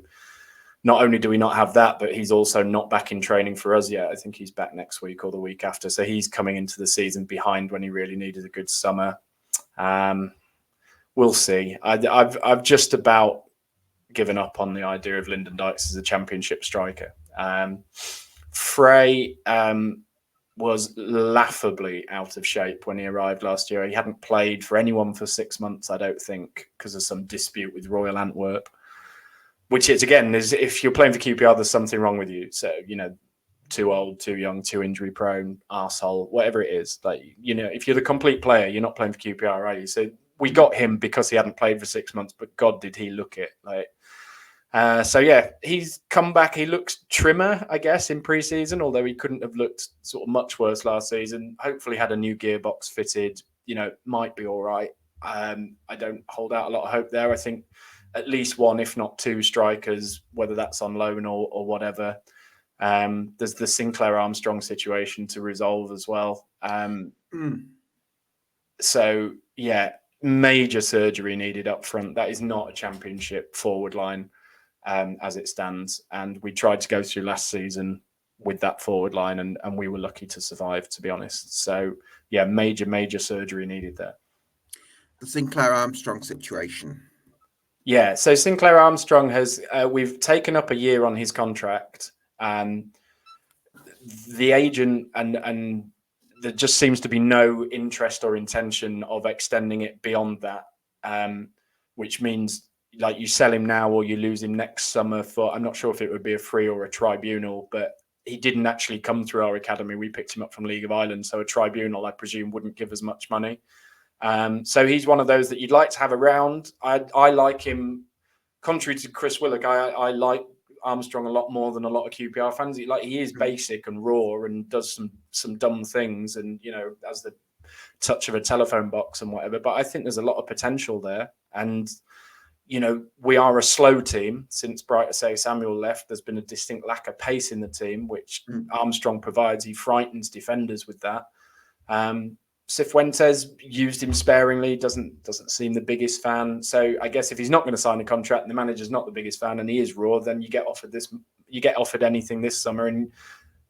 not only do we not have that, but he's also not back in training for us yet. I think he's back next week or the week after. So he's coming into the season behind when he really needed a good summer. We'll see. I've just about given up on the idea of Lyndon Dykes as a championship striker. Frey was laughably out of shape when he arrived last year. He hadn't played for anyone for 6 months, I don't think, because of some dispute with Royal Antwerp, which is, again, is if you're playing for QPR, there's something wrong with you. So, too old, too young, too injury prone, arsehole, whatever it is. Like, if you're the complete player, you're not playing for QPR, are you? So we got him because he hadn't played for 6 months, but God, did he look it. So yeah, he's come back. He looks trimmer, I guess, in pre-season, although he couldn't have looked sort of much worse last season. Hopefully had a new gearbox fitted, might be all right. I don't hold out a lot of hope there. I think at least one, if not two strikers, whether that's on loan or whatever. There's the Sinclair Armstrong situation to resolve as well. So yeah, major surgery needed up front. That is not a championship forward line as it stands. And we tried to go through last season with that forward line and we were lucky to survive, to be honest. So yeah, major surgery needed there. The Sinclair Armstrong situation. Yeah, so Sinclair Armstrong has, we've taken up a year on his contract. The agent and there just seems to be no interest or intention of extending it beyond that, which means like you sell him now or you lose him next summer for, I'm not sure if it would be a free or a tribunal, but he didn't actually come through our academy. We picked him up from League of Ireland. So a tribunal, I presume, wouldn't give as much money. So he's one of those that you'd like to have around. I like him, contrary to Chris Willock. I like Armstrong a lot more than a lot of QPR fans. He is basic and raw and does some dumb things, and has the touch of a telephone box and whatever. But I think there's a lot of potential there, and we are a slow team. Since Bright Samuel left, there's been a distinct lack of pace in the team, which Armstrong provides. He frightens defenders with that. Cifuentes used him sparingly, doesn't seem the biggest fan. So I guess if he's not going to sign a contract and the manager's not the biggest fan and he is raw, then you get offered anything this summer and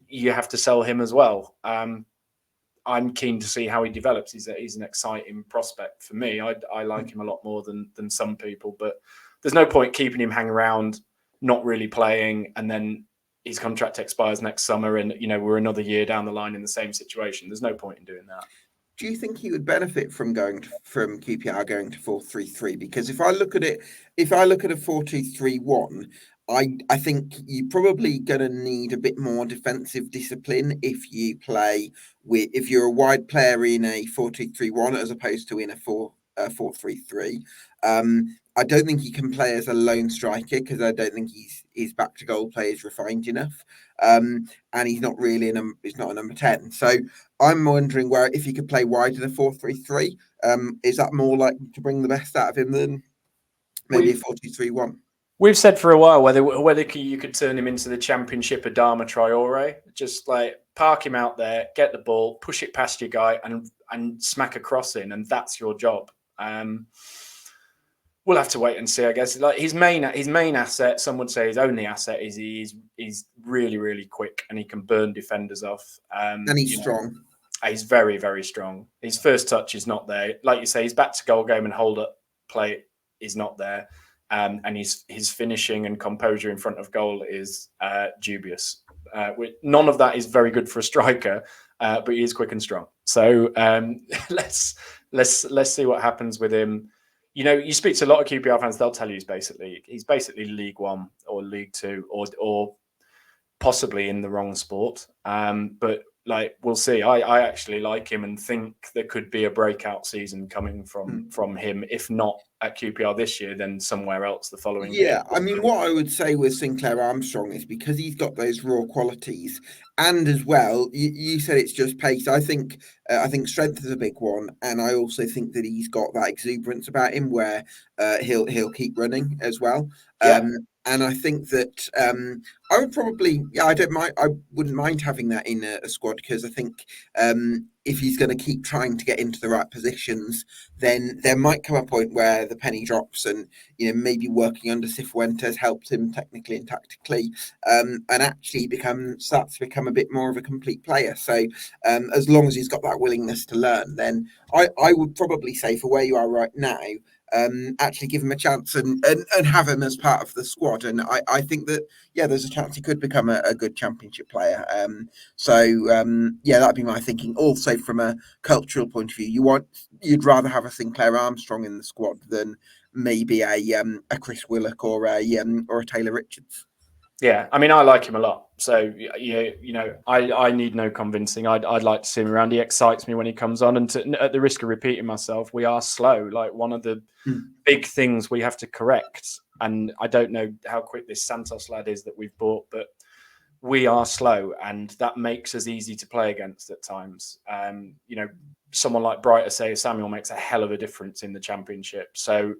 you have to sell him as well. I'm keen to see how he develops. He's an exciting prospect for me. I like him a lot more than some people, but there's no point keeping him hang around, not really playing, and then his contract expires next summer and we're another year down the line in the same situation. There's no point in doing that. Do you think he would benefit from from QPR going to 4-3-3? Because if I look at a 4-2-3-1, I think you're probably going to need a bit more defensive discipline if you're a wide player in a 4-2-3-1 as opposed to in a 4-3-3. I don't think he can play as a lone striker because I don't think his back to goal play is refined enough, and he's not really he's not a number 10. So I'm wondering if he could play wide in a 4-3-3. Is that more likely to bring the best out of him than maybe a 4-2-3-1? We've said for a while whether you could turn him into the Championship Adama Traore, just like park him out there, get the ball, push it past your guy, and smack a cross in, and that's your job. We'll have to wait and see, I guess. Like his main asset, some would say his only asset, is he's really, really quick and he can burn defenders off. And he's strong. He's very, very strong. His first touch is not there. Like you say, his back to goal game and hold up play is not there. And his finishing and composure in front of goal is dubious. None of that is very good for a striker, but he is quick and strong. So let's see what happens with him. You speak to a lot of QPR fans; they'll tell you he's basically League One or League Two or possibly in the wrong sport. But we'll see. I actually like him and think there could be a breakout season coming from him. If not at QPR this year, then somewhere else the following year. I mean, what I would say with Sinclair Armstrong is because he's got those raw qualities, and as well, you said it's just pace. I think strength is a big one, and I also think that he's got that exuberance about him where he'll keep running as well. Yeah. And I think that I would probably, I wouldn't mind having that in a squad, because I think if he's going to keep trying to get into the right positions, then there might come a point where the penny drops, and maybe working under Cifuentes helps him technically and tactically, and actually starts to become a bit more of a complete player. So as long as he's got that willingness to learn, then I would probably say, for where you are right now, actually give him a chance and have him as part of the squad. And I think that, there's a chance he could become a good championship player. That'd be my thinking. Also, from a cultural point of view, you'd rather have a Sinclair Armstrong in the squad than maybe a Chris Willock or a Taylor Richards. Yeah, I mean, I like him a lot. So, I need no convincing. I'd like to see him around. He excites me when he comes on. And at the risk of repeating myself, we are slow. Like, one of the big things we have to correct, and I don't know how quick this Santos lad is that we've bought, but we are slow, and that makes us easy to play against at times. Someone like Brighter, say Samuel, makes a hell of a difference in the Championship. So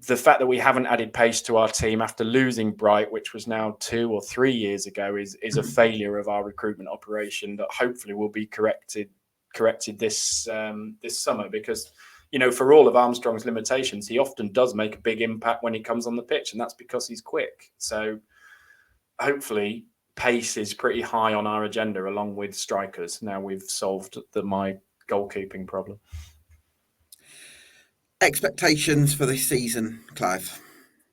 the fact that we haven't added pace to our team after losing Bright, which was now 2 or 3 years ago, is a failure of our recruitment operation that hopefully will be corrected this summer. Because for all of Armstrong's limitations, he often does make a big impact when he comes on the pitch, and that's because he's quick. So hopefully pace is pretty high on our agenda, along with strikers. Now we've solved my goalkeeping problem. Expectations for this season, Clive?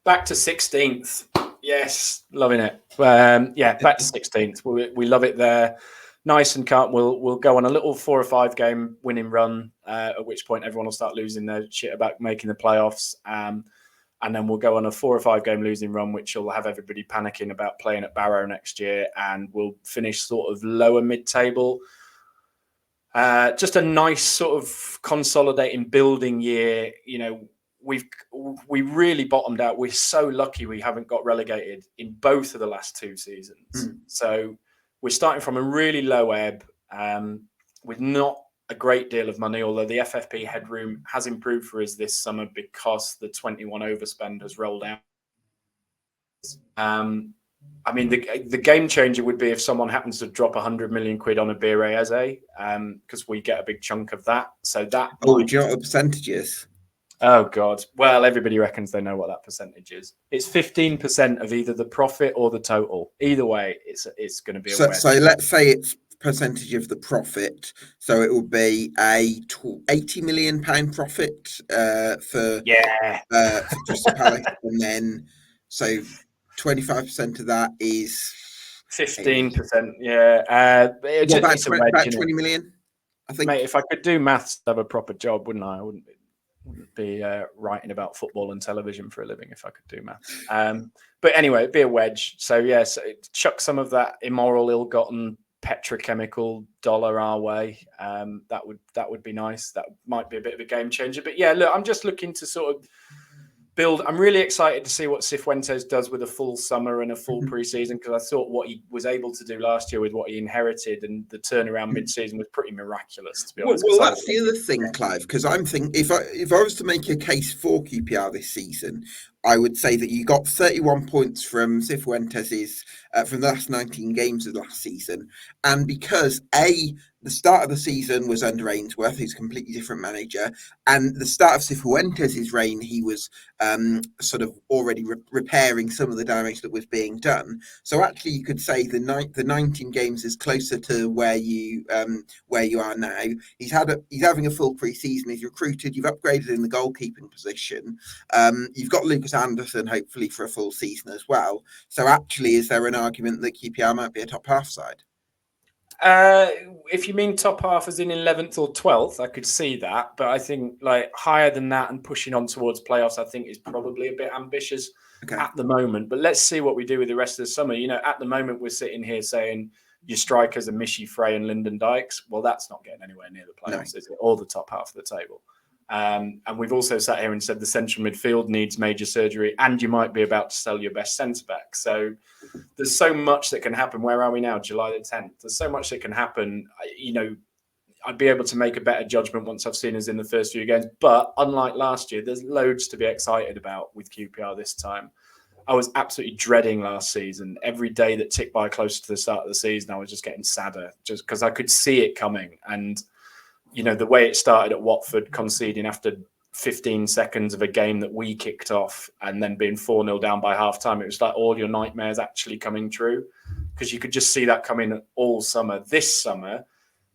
Back to 16th. Yes, loving it. Back to 16th. We love it there. Nice and calm. We'll go on a little 4 or 5 game winning run, at which point everyone will start losing their shit about making the playoffs. And then we'll go on a 4 or 5 game losing run, which will have everybody panicking about playing at Barrow next year. And we'll finish sort of lower mid-table. Just a nice sort of consolidating building year. We really bottomed out. We're so lucky we haven't got relegated in both of the last 2 seasons. So we're starting from a really low ebb, with not a great deal of money, although the FFP headroom has improved for us this summer because the 21 overspend has rolled out. I mean, the game changer would be if someone happens to drop 100 million quid on a Bire Eze, because we get a big chunk of that. So that. Oh, do you know what the percentage is? Oh God! Well, everybody reckons they know what that percentage is. It's 15% of either the profit or the total. Either way, it's going to be a wedge. So let's say it's percentage of the profit. So it will be a £80 million profit for Crystal Palace, and then so 25% of that is 15%. Yeah, about 20 million. I think, mate, if I could do maths, I'd have a proper job, wouldn't I? I wouldn't be writing about football and television for a living if I could do maths. But anyway, it'd be a wedge. So yes, chuck some of that immoral, ill-gotten petrochemical dollar our way. That would be nice. That might be a bit of a game changer. But yeah, look, I'm just looking to sort of build. I'm really excited to see what Cifuentes does with a full summer and a full pre-season, because I thought what he was able to do last year with what he inherited and the turnaround mid-season was pretty miraculous, to be honest. Well, that's the other thing, Clive, because I'm thinking if I was to make a case for QPR this season, I would say that you got 31 points from Cifuentes' from the last 19 games of last season, and because the start of the season was under Ainsworth, who's a completely different manager, and the start of Cifuentes' reign, he was sort of already repairing some of the damage that was being done. So actually, you could say the 19 games is closer to where you are now. He's having a full pre-season. He's recruited. You've upgraded in the goalkeeping position. You've got Lucas Anderson hopefully for a full season as well. So actually, is there an argument that QPR might be a top half side? If you mean top half as in 11th or 12th, I could see that. But I think like higher than that and pushing on towards playoffs, I think is probably a bit ambitious at the moment. But let's see what we do with the rest of the summer. At the moment, we're sitting here saying your strikers are Michy, Frey and Lyndon Dykes. Well, that's not getting anywhere near the playoffs, is it? Or the top half of the table. And we've also sat here and said the central midfield needs major surgery and you might be about to sell your best centre-back. So there's so much that can happen. Where are we now? July the 10th. There's so much that can happen. I'd be able to make a better judgment once I've seen us in the first few games. But unlike last year, there's loads to be excited about with QPR this time. I was absolutely dreading last season. Every day that ticked by closer to the start of the season, I was just getting sadder, just because I could see it coming. And the way it started at Watford, conceding after 15 seconds of a game that we kicked off, and then being 4-0 down by half time, it was like all your nightmares actually coming true, because you could just see that coming all summer. This summer,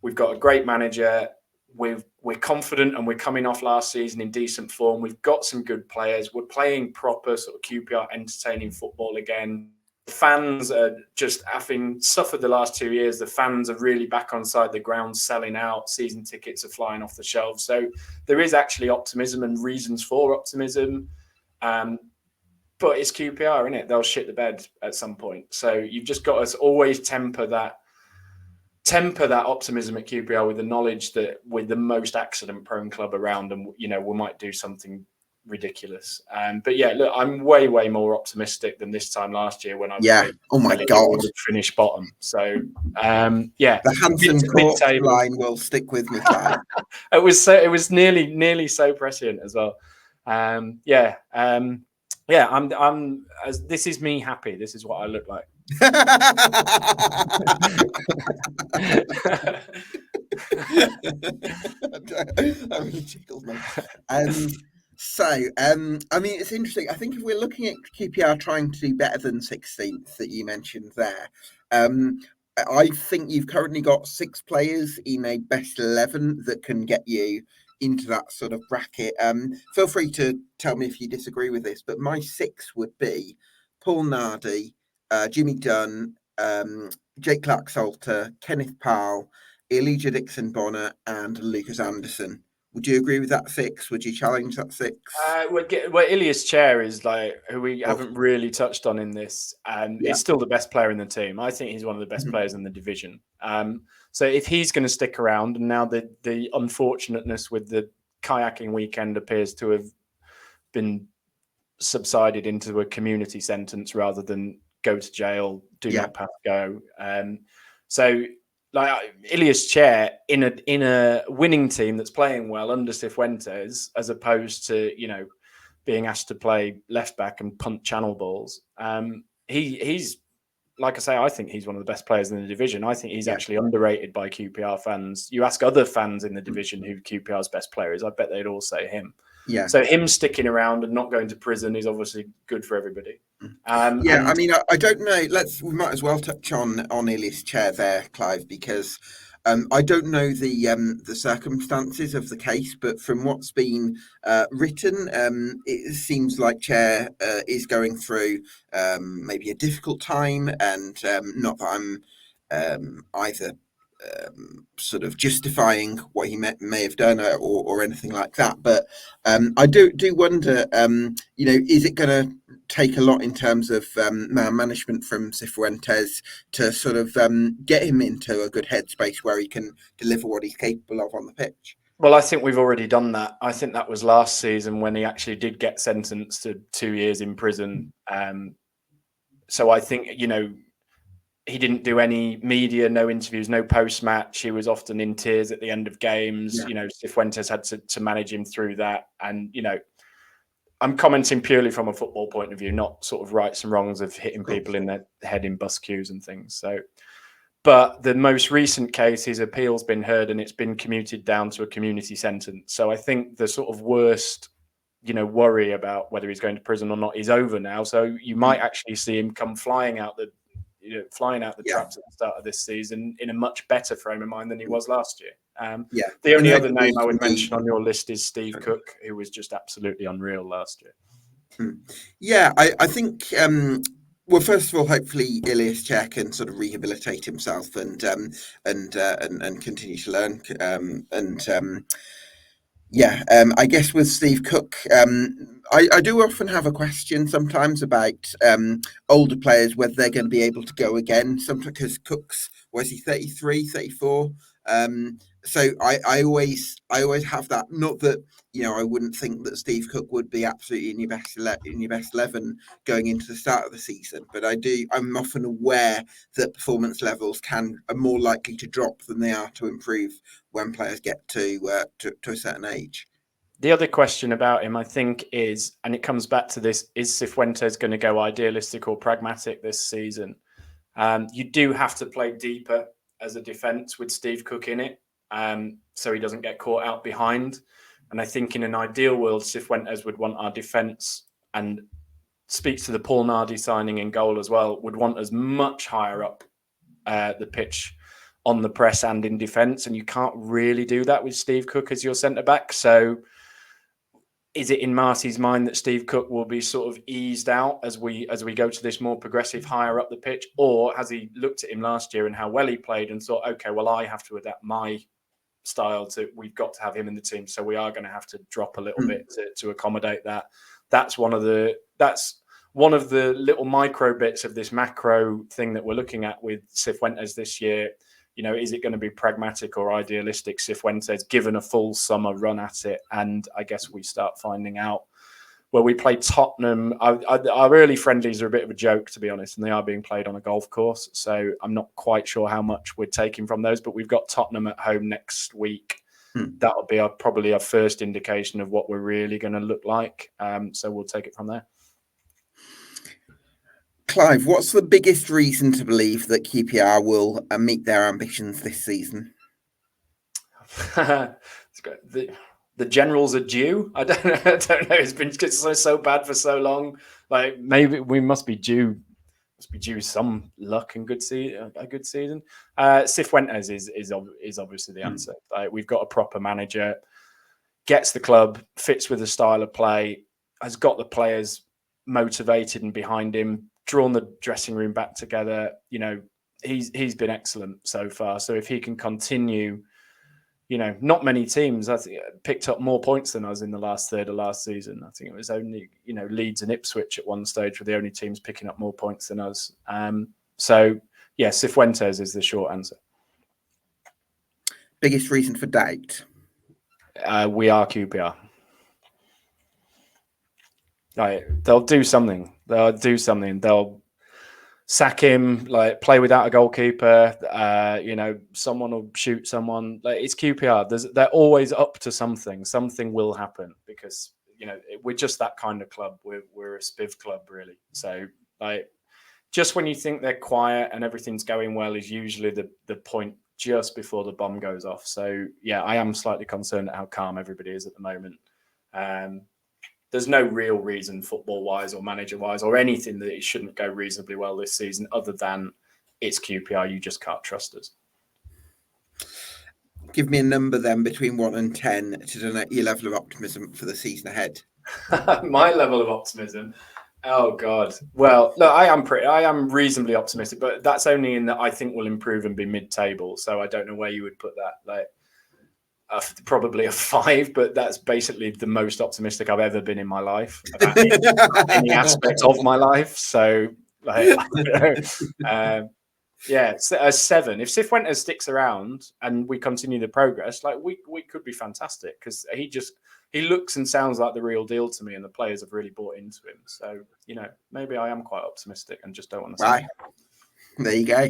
we've got a great manager. We're confident, and we're coming off last season in decent form. We've got some good players. We're playing proper sort of QPR entertaining football again. The fans are just having suffered the last 2 years. The fans are really back on side the ground, selling out. Season tickets are flying off the shelves. So there is actually optimism and reasons for optimism. But it's QPR, isn't it? They'll shit the bed at some point. So you've just got to always temper that optimism at QPR with the knowledge that we're the most accident-prone club around, and we might do something ridiculous. But yeah, look, I'm way more optimistic than this time last year when I was oh my god, finish bottom. So the handsome court line will stick with me, Clive. It was nearly so prescient as well. I'm this is me happy. This is what I look like. That really tickles me. I mean, it's interesting. I think if we're looking at QPR trying to do better than 16th that you mentioned there, I think you've currently got 6 players in a best 11 that can get you into that sort of bracket. Feel free to tell me if you disagree with this, but my 6 would be Paul Nardi, Jimmy Dunn, Jake Clark-Salter, Kenneth Powell, Elijah Dixon-Bonner, and Lucas Anderson. Would you agree with that 6? Would you challenge that 6? Ilias Chair is who we haven't really touched on in this. He's still the best player in the team. I think he's one of the best players in the division. So if he's going to stick around, and now the unfortunateness with the kayaking weekend appears to have been subsided into a community sentence rather than go to jail, do not pass go. So Ilias Chair in a winning team that's playing well under Cifuentes, as opposed to being asked to play left back and punt channel balls. He's like I say, I think he's one of the best players in the division. I think he's actually underrated by QPR fans. You ask other fans in the division who QPR's best player is, I bet they'd all say him. Yeah. So him sticking around and not going to prison is obviously good for everybody. I mean, I don't know. We might as well touch on Ilias Chair there, Clive, because I don't know the circumstances of the case, but from what's been written, it seems like Chair is going through maybe a difficult time, and not that I'm either sort of justifying what he may have done or anything like that, but I do wonder, is it going to take a lot in terms of management from Cifuentes to sort of get him into a good headspace where he can deliver what he's capable of on the pitch? Well, I think we've already done that. I think that was last season when he actually did get sentenced to 2 years in prison. So I think, he didn't do any media, no interviews, no post-match. He was often in tears at the end of games. Cifuentes had to manage him through that. And, I'm commenting purely from a football point of view, not sort of rights and wrongs of hitting people in the head in bus queues and things. So, but the most recent case, his appeal's been heard and it's been commuted down to a community sentence. So I think the sort of worst, worry about whether he's going to prison or not is over now. So you might actually see him come flying out the traps at the start of this season in a much better frame of mind than he was last year. The only other name I would mention on your list is Steve Cook, who was just absolutely unreal last year. Yeah, I think. Well, first of all, hopefully Ilias Chair can sort of rehabilitate himself and continue to learn. I guess with Steve Cook, I do often have a question sometimes about older players, whether they're going to be able to go again. Sometimes because Cook's, was he 33, 34? So I always have that. Not that I wouldn't think that Steve Cook would be absolutely in your best 11 going into the start of the season, but I'm often aware that performance levels are more likely to drop than they are to improve when players get to a certain age. The other question about him, I think, is, and it comes back to this, is Cifuentes going to go idealistic or pragmatic this season? You do have to play deeper as a defence with Steve Cook in it, so he doesn't get caught out behind. And I think in an ideal world, Cifuentes would want our defence, and speaks to the Paul Nardi signing in goal as well, would want us much higher up the pitch on the press and in defence. And you can't really do that with Steve Cook as your centre-back. So is it in Marty's mind that Steve Cook will be sort of eased out as we go to this more progressive, higher up the pitch? Or has he looked at him last year and how well he played and thought, okay, well, I have to adapt my style to, we've got to have him in the team, so we are going to have to drop a little bit to accommodate that. That's one of the little micro bits of this macro thing that we're looking at with Cifuentes this year. You know, is it going to be pragmatic or idealistic Cifuentes given a full summer run at it? And I guess we start finding out. Well, we play Tottenham. Our early friendlies are a bit of a joke, to be honest, and they are being played on a golf course. So I'm not quite sure how much we're taking from those, but we've got Tottenham at home next week. That'll be probably our first indication of what we're really going to look like. So we'll take it from there. Clive, what's the biggest reason to believe that QPR will meet their ambitions this season? The Generals are due. I don't know. It's been so bad for so long. Like, maybe we must be due some luck and a good season. Cifuentes is obviously the answer. Like, we've got a proper manager, gets the club, fits with the style of play, has got the players motivated and behind him, drawn the dressing room back together. You know, he's been excellent so far. So if he can continue, you know, not many teams, I think, picked up more points than us in the last third of last season. I think it was only, you know, Leeds and Ipswich at one stage were the only teams picking up more points than us. So yeah, Cifuentes is the short answer. Biggest reason for doubt? We are QPR. Like, they'll do something. They'll sack him, like, play without a goalkeeper. You know, someone will shoot someone. Like, it's QPR. They're always up to something. Something will happen because, you know, we're just that kind of club. We're a spiv club, really. So, like, just when you think they're quiet and everything's going well is usually the point just before the bomb goes off. So, yeah, I am slightly concerned at how calm everybody is at the moment. There's no real reason football-wise or manager-wise or anything that it shouldn't go reasonably well this season other than it's QPR. You just can't trust us. Give me a number then between 1 and 10 to denote your level of optimism for the season ahead. My level of optimism? Oh, God. Well, look, I am reasonably optimistic, but that's only in that I think we'll improve and be mid-table. So I don't know where you would put that. Like, probably a 5, but that's basically the most optimistic I've ever been in my life about any aspect of my life. So, like, yeah, a 7. If Cifuentes sticks around and we continue the progress, like, we could be fantastic because he looks and sounds like the real deal to me, and the players have really bought into him. So, you know, maybe I am quite optimistic and just don't want to say. Right. There you go.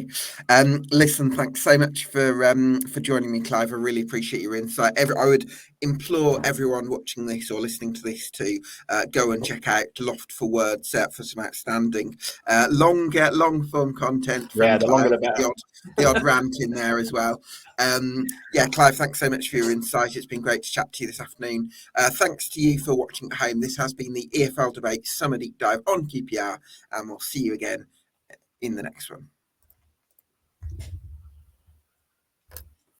Listen, thanks so much for joining me, Clive. I really appreciate your insight. I would implore everyone watching this or listening to this to go and check out LoftforWords for some outstanding long form content. Yeah, the Clive, longer the better. The odd rant in there as well. Yeah, Clive, thanks so much for your insight. It's been great to chat to you this afternoon. Thanks to you for watching at home. This has been the EFL Debate Summer Deep Dive on QPR, and we'll see you again in the next one.